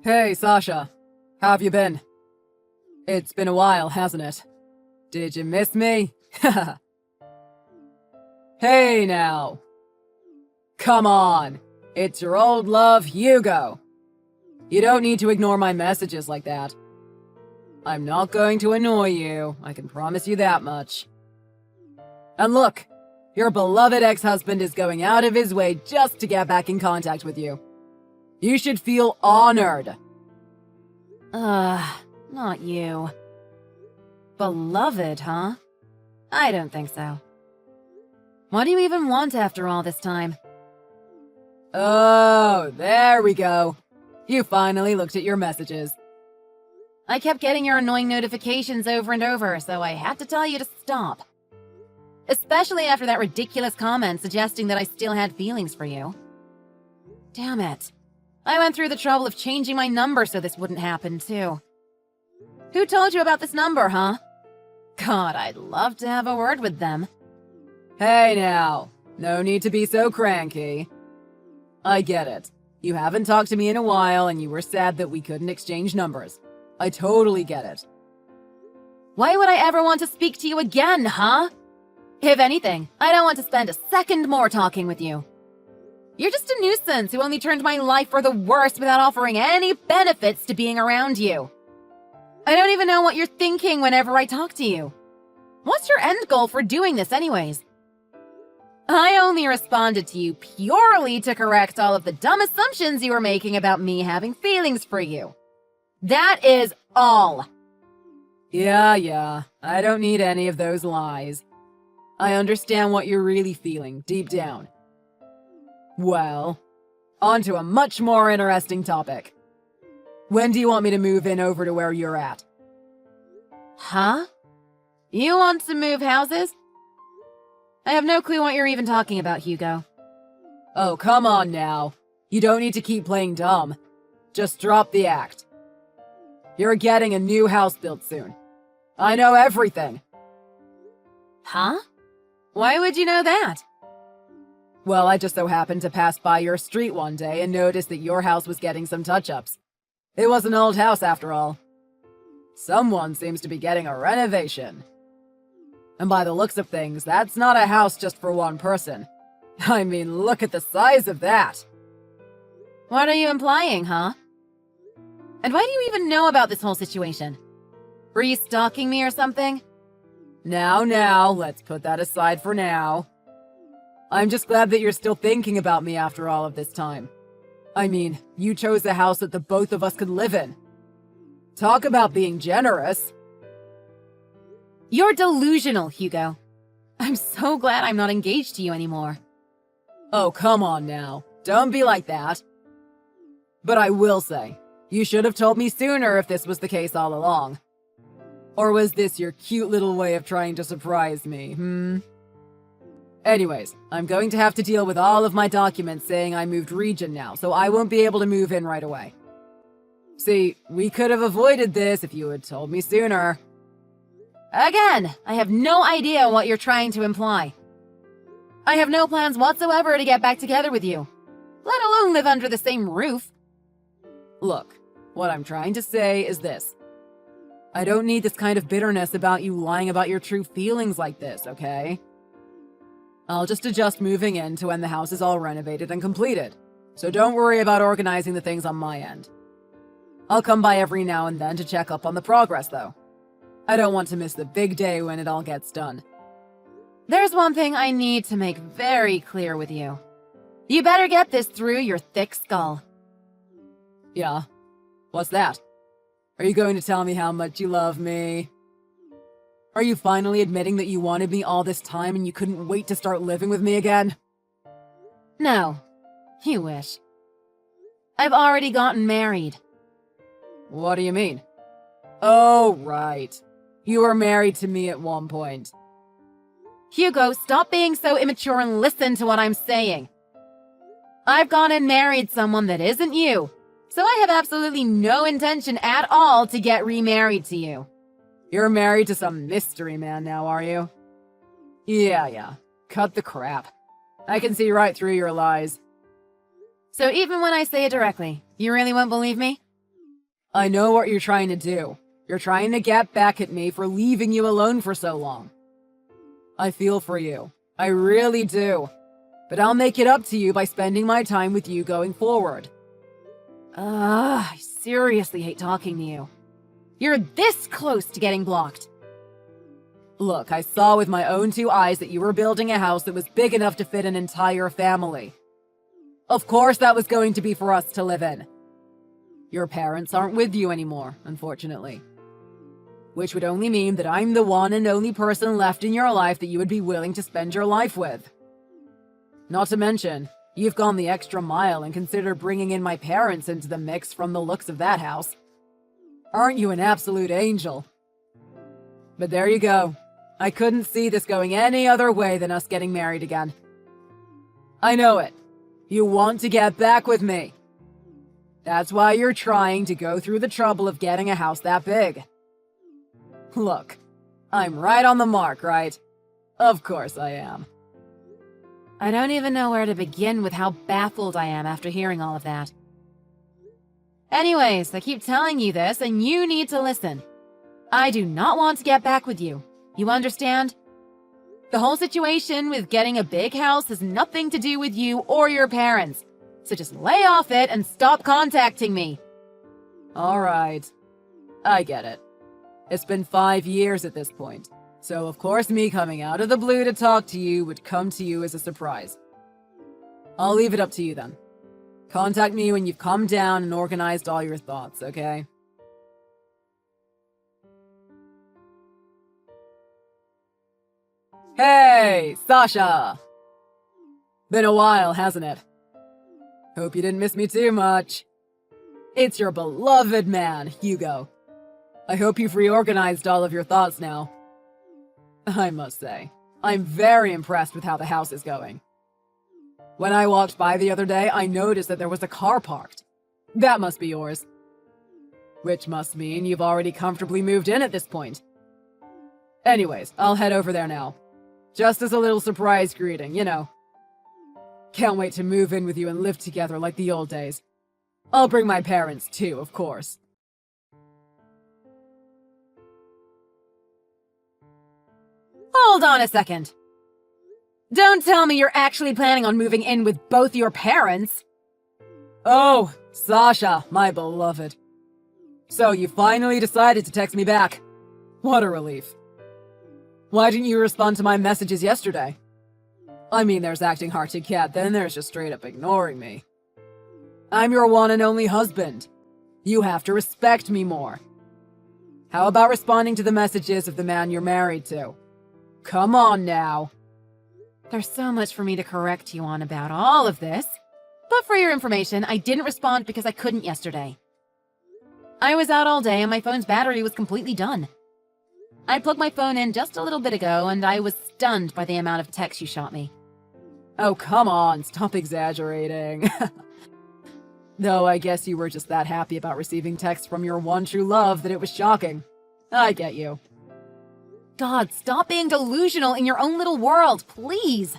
Hey, Sasha. How have you been? It's been a while, hasn't it? Did you miss me? Hey now. Come on. It's your old love, Hugo. You don't need to ignore my messages like that. I'm not going to annoy you, I can promise you that much. And look, your beloved ex-husband is going out of his way just to get back in contact with you. You should feel honored. Not you. Beloved, huh? I don't think so. What do you even want after all this time? Oh, there we go. You finally looked at your messages. I kept getting your annoying notifications over and over, so I had to tell you to stop. Especially after that ridiculous comment suggesting that I still had feelings for you. Damn it. I went through the trouble of changing my number so this wouldn't happen, too. Who told you about this number, huh? God, I'd love to have a word with them. Hey now, no need to be so cranky. I get it. You haven't talked to me in a while and you were sad that we couldn't exchange numbers. I totally get it. Why would I ever want to speak to you again, huh? If anything, I don't want to spend a second more talking with you. You're just a nuisance who only turned my life for the worse without offering any benefits to being around you. I don't even know what you're thinking whenever I talk to you. What's your end goal for doing this anyways? I only responded to you purely to correct all of the dumb assumptions you were making about me having feelings for you. That is all. Yeah, I don't need any of those lies. I understand what you're really feeling, deep down. Well, on to a much more interesting topic. When do you want me to move in over to where you're at? Huh? You want to move houses? I have no clue what you're even talking about, Hugo. Oh, come on now. You don't need to keep playing dumb. Just drop the act. You're getting a new house built soon. I know everything. Huh? Why would you know that? Well, I just so happened to pass by your street one day and noticed that your house was getting some touch-ups. It was an old house after all. Someone seems to be getting a renovation. And by the looks of things, that's not a house just for one person. I mean, look at the size of that. What are you implying, huh? And why do you even know about this whole situation? Were you stalking me or something? Now, let's put that aside for now. I'm just glad that you're still thinking about me after all of this time. I mean, you chose the house that the both of us could live in. Talk about being generous. You're delusional, Hugo. I'm so glad I'm not engaged to you anymore. Oh, come on now. Don't be like that. But I will say, you should have told me sooner if this was the case all along. Or was this your cute little way of trying to surprise me, Anyways, I'm going to have to deal with all of my documents saying I moved region now, so I won't be able to move in right away. See, we could have avoided this if you had told me sooner. Again, I have no idea what you're trying to imply. I have no plans whatsoever to get back together with you, let alone live under the same roof. Look, what I'm trying to say is this. I don't need this kind of bitterness about you lying about your true feelings like this, okay? I'll just adjust moving in to when the house is all renovated and completed, so don't worry about organizing the things on my end. I'll come by every now and then to check up on the progress, though. I don't want to miss the big day when it all gets done. There's one thing I need to make very clear with you. You better get this through your thick skull. Yeah? What's that? Are you going to tell me how much you love me? Are you finally admitting that you wanted me all this time and you couldn't wait to start living with me again? No. You wish. I've already gotten married. What do you mean? Oh, right. You were married to me at one point. Hugo, stop being so immature and listen to what I'm saying. I've gone and married someone that isn't you, so I have absolutely no intention at all to get remarried to you. You're married to some mystery man now, are you? Yeah. Cut the crap. I can see right through your lies. So even when I say it directly, you really won't believe me? I know what you're trying to do. You're trying to get back at me for leaving you alone for so long. I feel for you. I really do. But I'll make it up to you by spending my time with you going forward. I seriously hate talking to you. You're this close to getting blocked. Look, I saw with my own two eyes that you were building a house that was big enough to fit an entire family. Of course that was going to be for us to live in. Your parents aren't with you anymore, unfortunately. Which would only mean that I'm the one and only person left in your life that you would be willing to spend your life with. Not to mention, you've gone the extra mile and considered bringing in my parents into the mix from the looks of that house. Aren't you an absolute angel? But there you go. I couldn't see this going any other way than us getting married again. I know it. You want to get back with me. That's why you're trying to go through the trouble of getting a house that big. Look, I'm right on the mark, right? Of course I am. I don't even know where to begin with how baffled I am after hearing all of that. Anyways, I keep telling you this, and you need to listen. I do not want to get back with you. You understand? The whole situation with getting a big house has nothing to do with you or your parents. So just lay off it and stop contacting me. All right. I get it. It's been 5 years at this point. So of course me coming out of the blue to talk to you would come to you as a surprise. I'll leave it up to you then. Contact me when you've calmed down and organized all your thoughts, okay? Hey, Sasha! Been a while, hasn't it? Hope you didn't miss me too much. It's your beloved man, Hugo. I hope you've reorganized all of your thoughts now. I must say, I'm very impressed with how the house is going. When I walked by the other day, I noticed that there was a car parked. That must be yours. Which must mean you've already comfortably moved in at this point. Anyways, I'll head over there now. Just as a little surprise greeting, you know. Can't wait to move in with you and live together like the old days. I'll bring my parents too, of course. Hold on a second. Don't tell me you're actually planning on moving in with both your parents. Oh, Sasha, my beloved. So you finally decided to text me back. What a relief. Why didn't you respond to my messages yesterday? I mean, there's acting hard to get, then there's just straight up ignoring me. I'm your one and only husband. You have to respect me more. How about responding to the messages of the man you're married to? Come on now. There's so much for me to correct you on about all of this. But for your information, I didn't respond because I couldn't yesterday. I was out all day and my phone's battery was completely done. I plugged my phone in just a little bit ago and I was stunned by the amount of texts you shot me. Oh, come on, stop exaggerating. Though I guess you were just that happy about receiving texts from your one true love that it was shocking. I get you. God, stop being delusional in your own little world, please.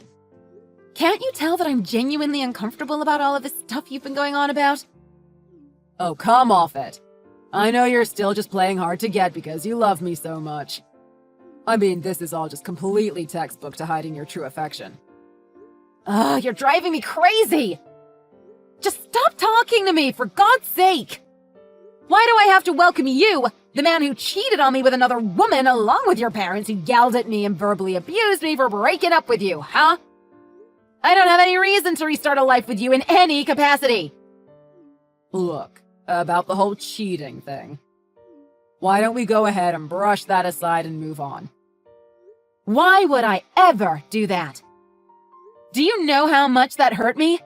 Can't you tell that I'm genuinely uncomfortable about all of this stuff you've been going on about? Oh, come off it. I know you're still just playing hard to get because you love me so much. I mean, this is all just completely textbook to hiding your true affection. Ugh, you're driving me crazy! Just stop talking to me, for God's sake! Why do I have to welcome you, the man who cheated on me with another woman, along with your parents who yelled at me and verbally abused me for breaking up with you, huh? I don't have any reason to restart a life with you in any capacity! Look, about the whole cheating thing. Why don't we go ahead and brush that aside and move on? Why would I ever do that? Do you know how much that hurt me?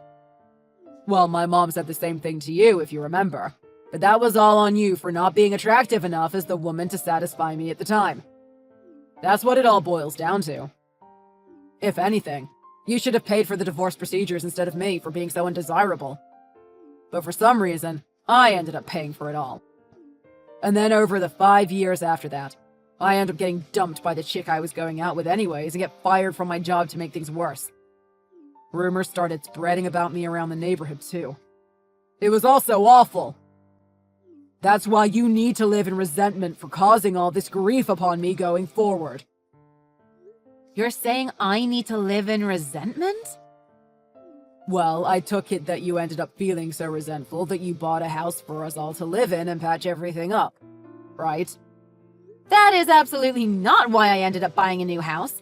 Well, my mom said the same thing to you, if you remember. But that was all on you for not being attractive enough as the woman to satisfy me at the time. That's what it all boils down to. If anything, you should have paid for the divorce procedures instead of me for being so undesirable. But for some reason, I ended up paying for it all. And then over the 5 years after that, I ended up getting dumped by the chick I was going out with anyways and get fired from my job to make things worse. Rumors started spreading about me around the neighborhood too. It was all so awful. That's why you need to live in resentment for causing all this grief upon me going forward. You're saying I need to live in resentment? Well, I took it that you ended up feeling so resentful that you bought a house for us all to live in and patch everything up, right? That is absolutely not why I ended up buying a new house.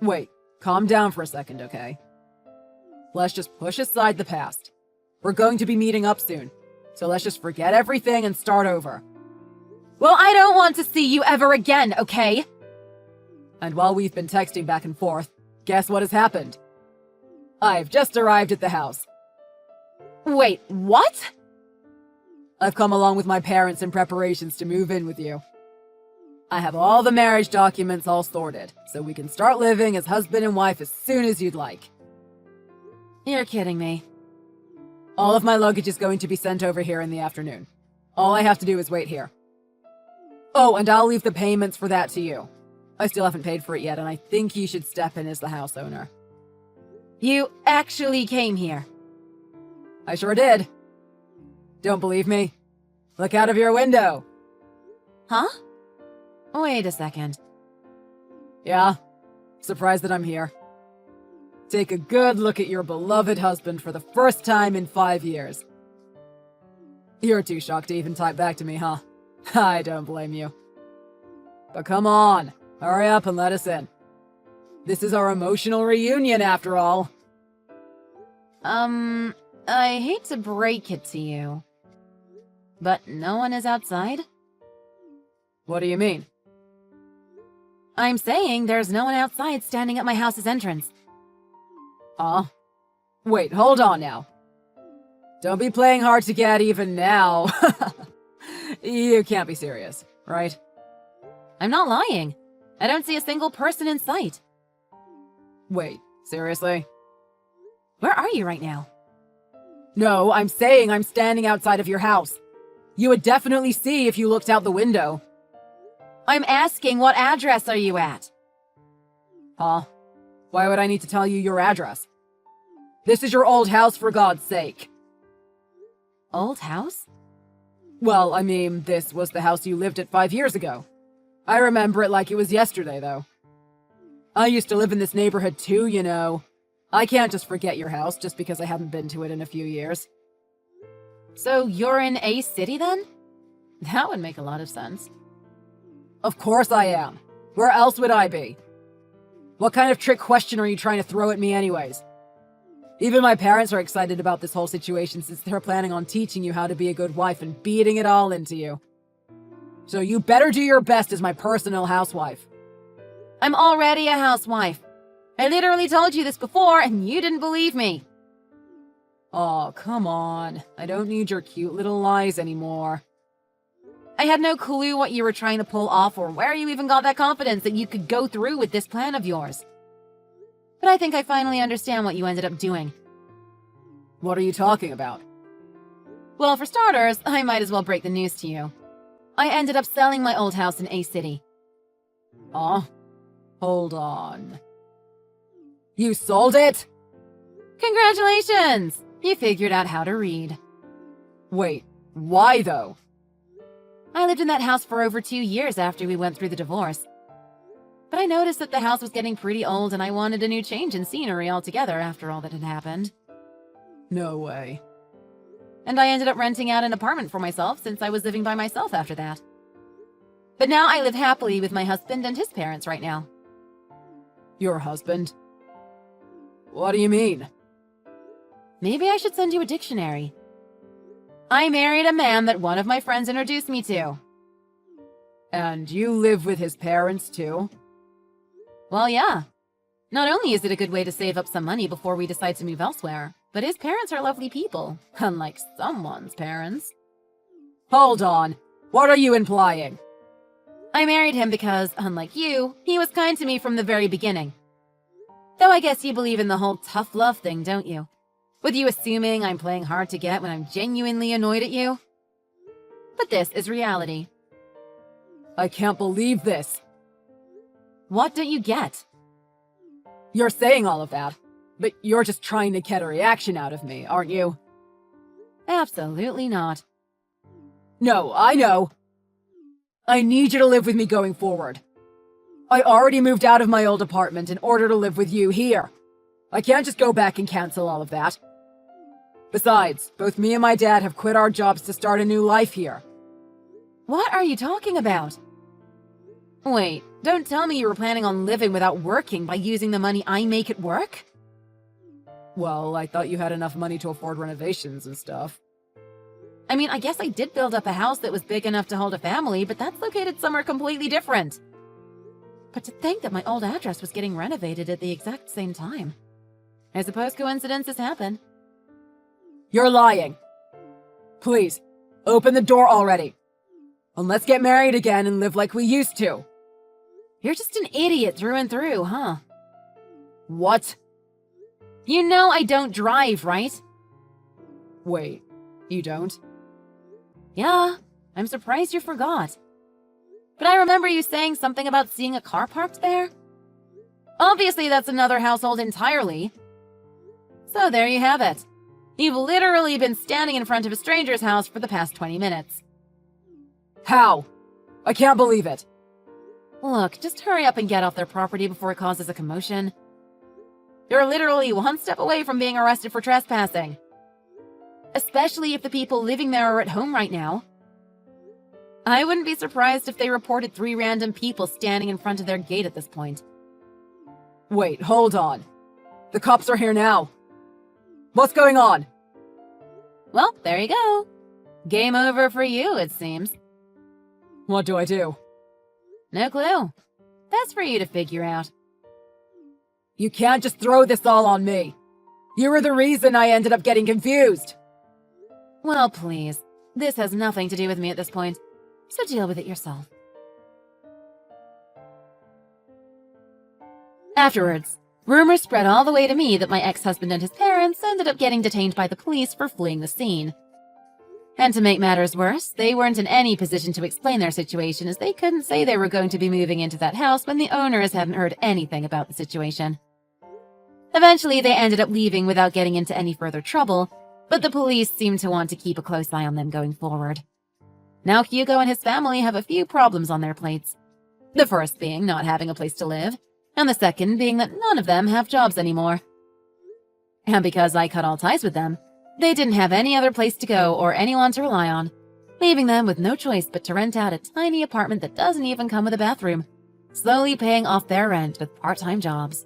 Wait, calm down for a second, okay? Let's just push aside the past. We're going to be meeting up soon, so let's just forget everything and start over. Well, I don't want to see you ever again, okay? And while we've been texting back and forth, guess what has happened? I've just arrived at the house. Wait, what? I've come along with my parents in preparations to move in with you. I have all the marriage documents all sorted, so we can start living as husband and wife as soon as you'd like. You're kidding me. All of my luggage is going to be sent over here in the afternoon. All I have to do is wait here. Oh, and I'll leave the payments for that to you. I still haven't paid for it yet, and I think you should step in as the house owner. You actually came here? I sure did. Don't believe me? Look out of your window. Huh? Wait a second. Yeah? Surprised that I'm here. Take a good look at your beloved husband for the first time in 5 years. You're too shocked to even type back to me, huh? I don't blame you. But come on, hurry up and let us in. This is our emotional reunion, after all. I hate to break it to you, but no one is outside? What do you mean? I'm saying there's no one outside standing at my house's entrance. Wait, hold on now. Don't be playing hard to get even now. You can't be serious, right? I'm not lying. I don't see a single person in sight. Wait, seriously? Where are you right now? No, I'm saying I'm standing outside of your house. You would definitely see if you looked out the window. I'm asking, what address are you at? Huh? Why would I need to tell you your address? This is your old house, for God's sake. Old house? Well, I mean, this was the house you lived at 5 years ago. I remember it like it was yesterday, though. I used to live in this neighborhood too, you know. I can't just forget your house just because I haven't been to it in a few years. So you're in A City then? That would make a lot of sense. Of course I am. Where else would I be? What kind of trick question are you trying to throw at me anyways? Even my parents are excited about this whole situation since they're planning on teaching you how to be a good wife and beating it all into you. So you better do your best as my personal housewife. I'm already a housewife. I literally told you this before and you didn't believe me. Oh, come on. I don't need your cute little lies anymore. I had no clue what you were trying to pull off or where you even got that confidence that you could go through with this plan of yours. But I think I finally understand what you ended up doing. What are you talking about? Well, for starters, I might as well break the news to you. I ended up selling my old house in A City. Hold on. You sold it? Congratulations! You figured out how to read. Wait, why though? I lived in that house for over 2 years after we went through the divorce. But I noticed that the house was getting pretty old and I wanted a new change in scenery altogether after all that had happened. No way. And I ended up renting out an apartment for myself since I was living by myself after that. But now I live happily with my husband and his parents right now. Your husband? What do you mean? Maybe I should send you a dictionary. I married a man that one of my friends introduced me to. And you live with his parents too? Well, yeah. Not only is it a good way to save up some money before we decide to move elsewhere, but his parents are lovely people, unlike someone's parents. Hold on. What are you implying? I married him because, unlike you, he was kind to me from the very beginning. Though I guess you believe in the whole tough love thing, don't you? With you assuming I'm playing hard to get when I'm genuinely annoyed at you. But this is reality. I can't believe this. What don't you get? You're saying all of that, but you're just trying to get a reaction out of me, aren't you? Absolutely not. No, I know. I need you to live with me going forward. I already moved out of my old apartment in order to live with you here. I can't just go back and cancel all of that. Besides, both me and my dad have quit our jobs to start a new life here. What are you talking about? Wait, don't tell me you were planning on living without working by using the money I make at work? Well, I thought you had enough money to afford renovations and stuff. I mean, I guess I did build up a house that was big enough to hold a family, but that's located somewhere completely different. But to think that my old address was getting renovated at the exact same time. I suppose coincidences happen. You're lying. Please, open the door already. And let's get married again and live like we used to. You're just an idiot through and through, huh? What? You know I don't drive, right? Wait, you don't? Yeah, I'm surprised you forgot. But I remember you saying something about seeing a car parked there. Obviously, that's another household entirely. So there you have it. You've literally been standing in front of a stranger's house for the past 20 minutes. How? I can't believe it. Look, just hurry up and get off their property before it causes a commotion. You're literally one step away from being arrested for trespassing. Especially if the people living there are at home right now. I wouldn't be surprised if they reported 3 random people standing in front of their gate at this point. Wait, hold on. The cops are here now. What's going on? Well, there you go. Game over for you, it seems. What do I do? No clue. That's for you to figure out. You can't just throw this all on me. You were the reason I ended up getting confused. Well, please. This has nothing to do with me at this point, so deal with it yourself. Afterwards, rumors spread all the way to me that my ex-husband and his parents ended up getting detained by the police for fleeing the scene. And to make matters worse, they weren't in any position to explain their situation, as they couldn't say they were going to be moving into that house when the owners hadn't heard anything about the situation. Eventually, they ended up leaving without getting into any further trouble, but the police seemed to want to keep a close eye on them going forward. Now Hugo and his family have a few problems on their plates. The first being not having a place to live, and the second being that none of them have jobs anymore. And because I cut all ties with them, they didn't have any other place to go or anyone to rely on, leaving them with no choice but to rent out a tiny apartment that doesn't even come with a bathroom, slowly paying off their rent with part-time jobs.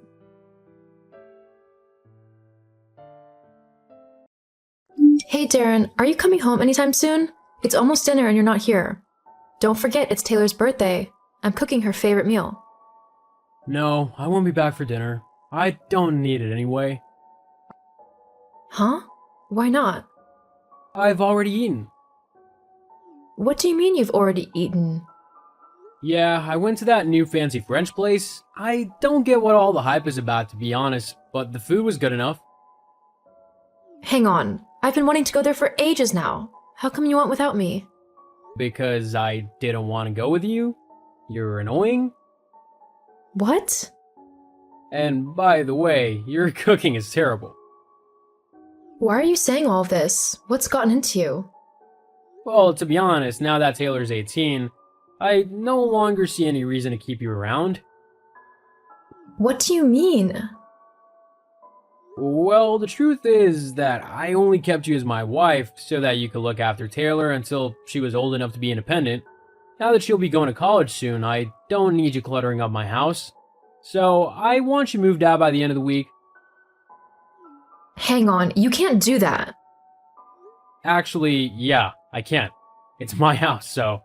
Hey Darren, are you coming home anytime soon? It's almost dinner and you're not here. Don't forget it's Taylor's birthday. I'm cooking her favorite meal. No, I won't be back for dinner. I don't need it anyway. Huh? Why not? I've already eaten. What do you mean you've already eaten? Yeah, I went to that new fancy French place. I don't get what all the hype is about, to be honest, but the food was good enough. Hang on, I've been wanting to go there for ages now. How come you went without me? Because I didn't want to go with you? You're annoying? What? And by the way, your cooking is terrible. Why are you saying all of this? What's gotten into you? Well, to be honest, now that Taylor's 18, I no longer see any reason to keep you around. What do you mean? Well, the truth is that I only kept you as my wife so that you could look after Taylor until she was old enough to be independent. Now that she'll be going to college soon, I don't need you cluttering up my house. So, I want you moved out by the end of the week. Hang on, you can't do that. Actually, yeah, I can. It's my house, so...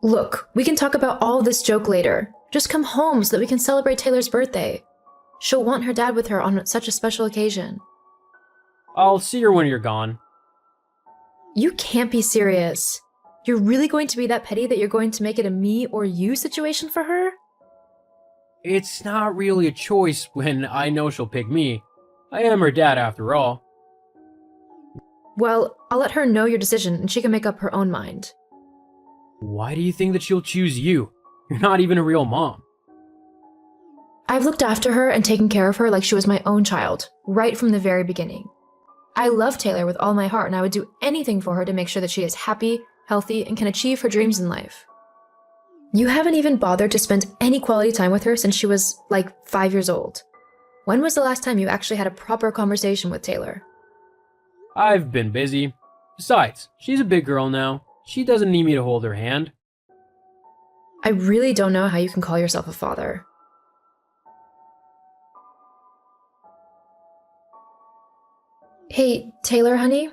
Look, we can talk about all this joke later. Just come home so that we can celebrate Taylor's birthday. She'll want her dad with her on such a special occasion. I'll see her when you're gone. You can't be serious. You're really going to be that petty that you're going to make it a me or you situation for her? It's not really a choice when I know she'll pick me. I am her dad after all. Well, I'll let her know your decision and she can make up her own mind. Why do you think that she'll choose you? You're not even a real mom. I've looked after her and taken care of her like she was my own child, right from the very beginning. I love Taylor with all my heart, and I would do anything for her to make sure that she is happy, healthy, and can achieve her dreams in life. You haven't even bothered to spend any quality time with her since she was, like, 5 years old. When was the last time you actually had a proper conversation with Taylor? I've been busy. Besides, she's a big girl now. She doesn't need me to hold her hand. I really don't know how you can call yourself a father. Hey, Taylor, honey?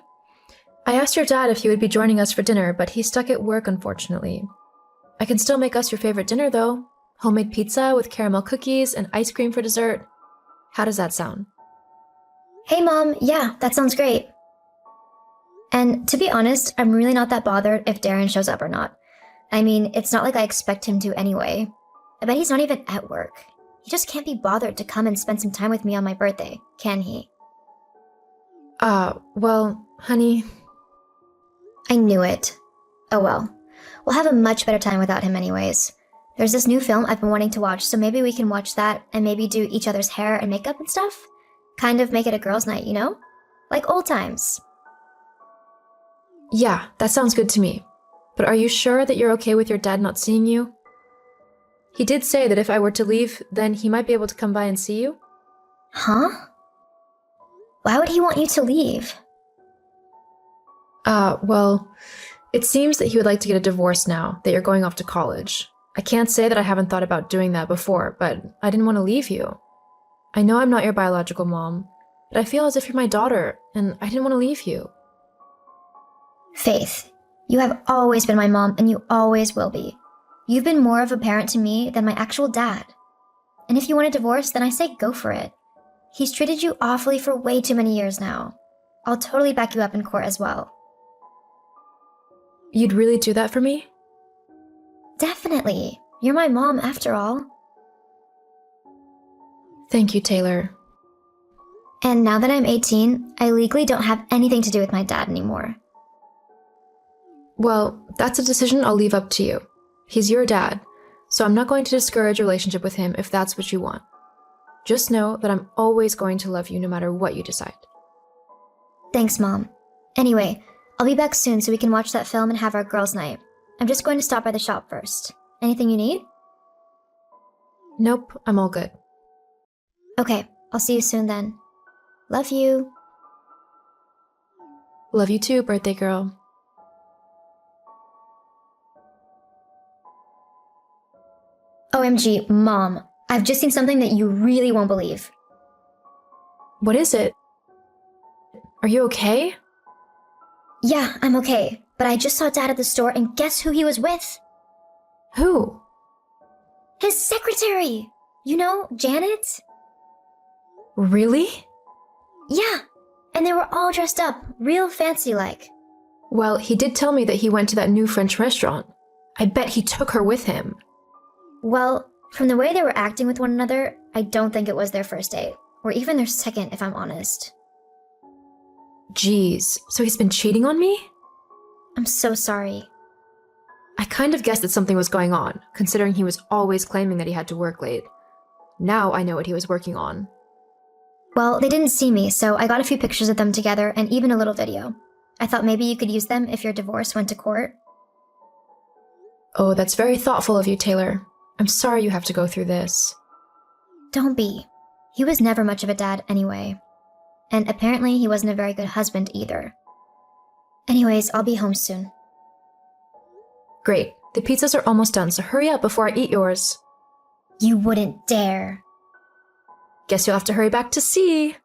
I asked your dad if he would be joining us for dinner, but he's stuck at work, unfortunately. I can still make us your favorite dinner, though. Homemade pizza with caramel cookies and ice cream for dessert. How does that sound? Hey Mom, yeah, that sounds great. And to be honest, I'm really not that bothered if Darren shows up or not. I mean, it's not like I expect him to anyway. I bet he's not even at work. He just can't be bothered to come and spend some time with me on my birthday, can he? Well, honey... I knew it. Oh well. We'll have a much better time without him anyways. There's this new film I've been wanting to watch, so maybe we can watch that and maybe do each other's hair and makeup and stuff? Kind of make it a girls' night, you know? Like old times. Yeah, that sounds good to me. But are you sure that you're okay with your dad not seeing you? He did say that if I were to leave, then he might be able to come by and see you. Huh? Why would he want you to leave? Well, it seems that he would like to get a divorce now that you're going off to college. I can't say that I haven't thought about doing that before, but I didn't want to leave you. I know I'm not your biological mom, but I feel as if you're my daughter, and I didn't want to leave you. Faith, you have always been my mom and you always will be. You've been more of a parent to me than my actual dad. And if you want a divorce, then I say go for it. He's treated you awfully for way too many years now. I'll totally back you up in court as well. You'd really do that for me? Definitely. You're my mom after all. Thank you, Taylor. And now that I'm 18, I legally don't have anything to do with my dad anymore. Well, that's a decision I'll leave up to you. He's your dad, so I'm not going to discourage your relationship with him if that's what you want. Just know that I'm always going to love you no matter what you decide. Thanks, Mom. Anyway, I'll be back soon so we can watch that film and have our girls' night. I'm just going to stop by the shop first. Anything you need? Nope, I'm all good. Okay, I'll see you soon then. Love you. Love you too, birthday girl. OMG, Mom. I've just seen something that you really won't believe. What is it? Are you okay? Yeah, I'm okay. But I just saw Dad at the store and guess who he was with? Who? His secretary! You know, Janet? Really? Yeah, and they were all dressed up, real fancy-like. Well, he did tell me that he went to that new French restaurant. I bet he took her with him. Well, from the way they were acting with one another, I don't think it was their first date. Or even their second, if I'm honest. Jeez, so he's been cheating on me? I'm so sorry. I kind of guessed that something was going on, considering he was always claiming that he had to work late. Now I know what he was working on. Well, they didn't see me, so I got a few pictures of them together and even a little video. I thought maybe you could use them if your divorce went to court. Oh, that's very thoughtful of you, Taylor. I'm sorry you have to go through this. Don't be. He was never much of a dad anyway. And apparently he wasn't a very good husband either. Anyways, I'll be home soon. Great. The pizzas are almost done, so hurry up before I eat yours. You wouldn't dare. Guess you'll have to hurry back to see.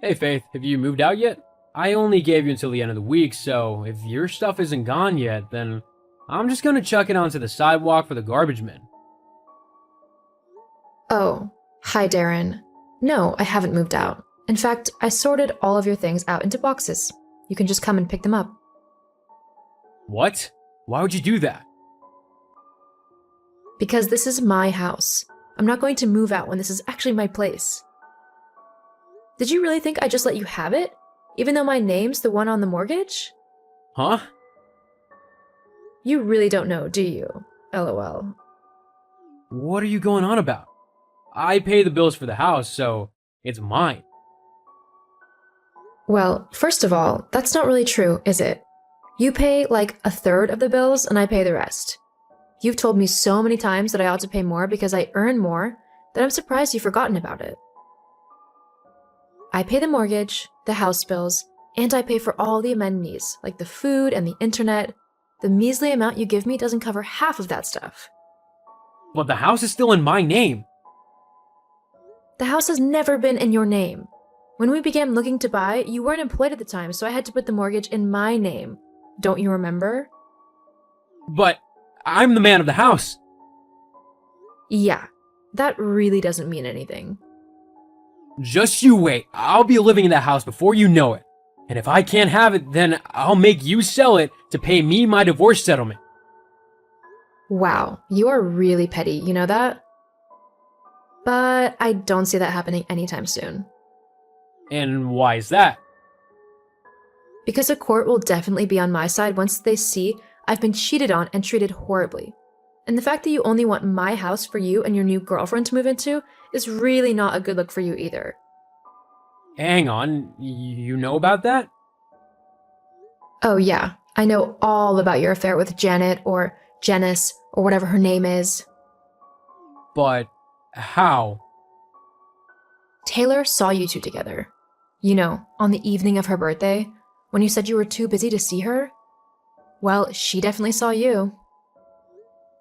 Hey Faith, have you moved out yet? I only gave you until the end of the week, so if your stuff isn't gone yet, then I'm just gonna chuck it onto the sidewalk for the garbage men. Oh, hi Darren. No, I haven't moved out. In fact, I sorted all of your things out into boxes. You can just come and pick them up. What? Why would you do that? Because this is my house. I'm not going to move out when this is actually my place. Did you really think I just let you have it? Even though my name's the one on the mortgage? Huh? You really don't know, do you? LOL. What are you going on about? I pay the bills for the house, so it's mine. Well, first of all, that's not really true, is it? You pay like a third of the bills and I pay the rest. You've told me so many times that I ought to pay more because I earn more that I'm surprised you've forgotten about it. I pay the mortgage, the house bills, and I pay for all the amenities, like the food and the internet. The measly amount you give me doesn't cover half of that stuff. But the house is still in my name. The house has never been in your name. When we began looking to buy, you weren't employed at the time, so I had to put the mortgage in my name. Don't you remember? But I'm the man of the house. Yeah, that really doesn't mean anything. Just you wait. I'll be living in that house before you know it. And if I can't have it, then I'll make you sell it to pay me my divorce settlement. Wow, you are really petty, you know that? But I don't see that happening anytime soon. And why is that? Because the court will definitely be on my side once they see I've been cheated on and treated horribly. And the fact that you only want my house for you and your new girlfriend to move into is really not a good look for you either. Hang on, you know about that? Oh yeah, I know all about your affair with Janet or Janice or whatever her name is. But how? Taylor saw you two together. You know, on the evening of her birthday, when you said you were too busy to see her. Well, she definitely saw you.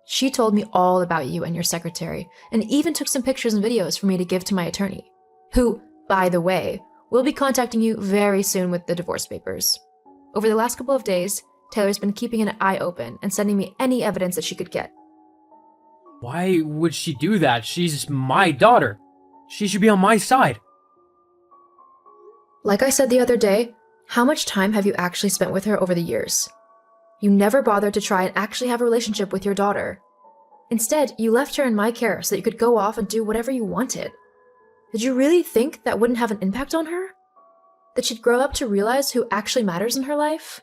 She told me all about you and your secretary, and even took some pictures and videos for me to give to my attorney, who, by the way, will be contacting you very soon with the divorce papers. Over the last couple of days, Taylor's been keeping an eye open and sending me any evidence that she could get. Why would she do that? She's my daughter. She should be on my side. Like I said the other day, how much time have you actually spent with her over the years? You never bothered to try and actually have a relationship with your daughter. Instead, you left her in my care so that you could go off and do whatever you wanted. Did you really think that wouldn't have an impact on her? That she'd grow up to realize who actually matters in her life?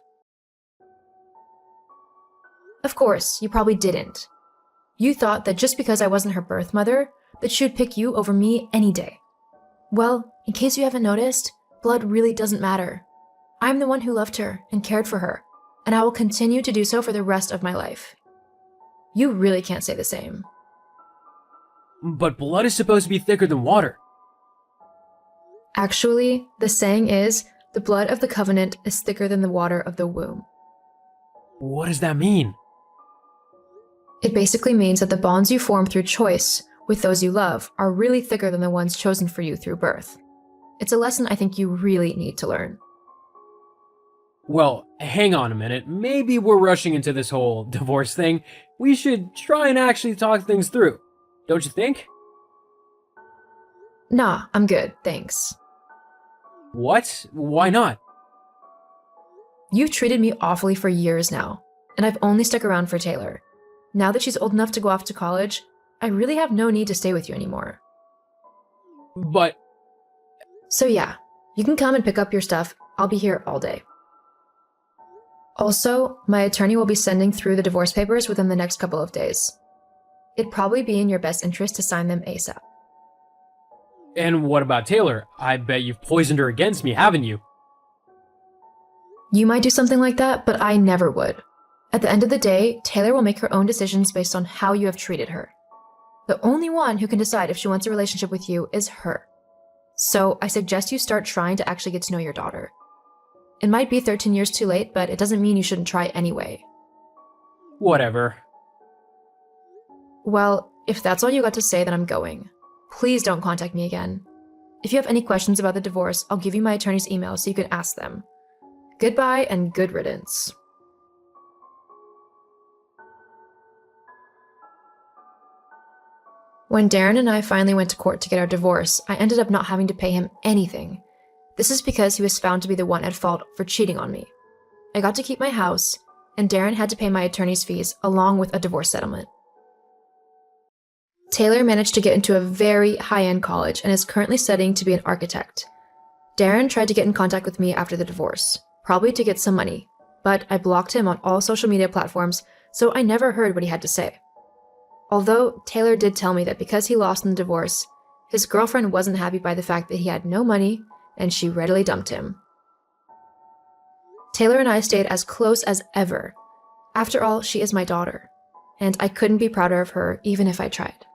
Of course, you probably didn't. You thought that just because I wasn't her birth mother, that she would pick you over me any day. Well, in case you haven't noticed, blood really doesn't matter. I'm the one who loved her and cared for her, and I will continue to do so for the rest of my life. You really can't say the same. But blood is supposed to be thicker than water. Actually, the saying is, the blood of the covenant is thicker than the water of the womb. What does that mean? It basically means that the bonds you form through choice with those you love are really thicker than the ones chosen for you through birth. It's a lesson I think you really need to learn. Well, hang on a minute. Maybe we're rushing into this whole divorce thing. We should try and actually talk things through. Don't you think? Nah, I'm good, thanks. What? Why not? You've treated me awfully for years now, and I've only stuck around for Taylor. Now that she's old enough to go off to college, I really have no need to stay with you anymore. But... So yeah, you can come and pick up your stuff. I'll be here all day. Also, my attorney will be sending through the divorce papers within the next couple of days. It'd probably be in your best interest to sign them ASAP. And what about Taylor? I bet you've poisoned her against me, haven't you? You might do something like that, but I never would. At the end of the day, Taylor will make her own decisions based on how you have treated her. The only one who can decide if she wants a relationship with you is her. So I suggest you start trying to actually get to know your daughter. It might be 13 years too late, but it doesn't mean you shouldn't try anyway. Whatever. Well, if that's all you got to say, then I'm going. Please don't contact me again. If you have any questions about the divorce, I'll give you my attorney's email so you can ask them. Goodbye and good riddance. When Darren and I finally went to court to get our divorce, I ended up not having to pay him anything. This is because he was found to be the one at fault for cheating on me. I got to keep my house, and Darren had to pay my attorney's fees along with a divorce settlement. Taylor managed to get into a very high-end college and is currently studying to be an architect. Darren tried to get in contact with me after the divorce, probably to get some money, but I blocked him on all social media platforms, so I never heard what he had to say. Although Taylor did tell me that because he lost in the divorce, His girlfriend wasn't happy by the fact that he had no money, and she readily dumped him. Taylor and I stayed as close as ever. After all, she is my daughter, and I couldn't be prouder of her even if I tried.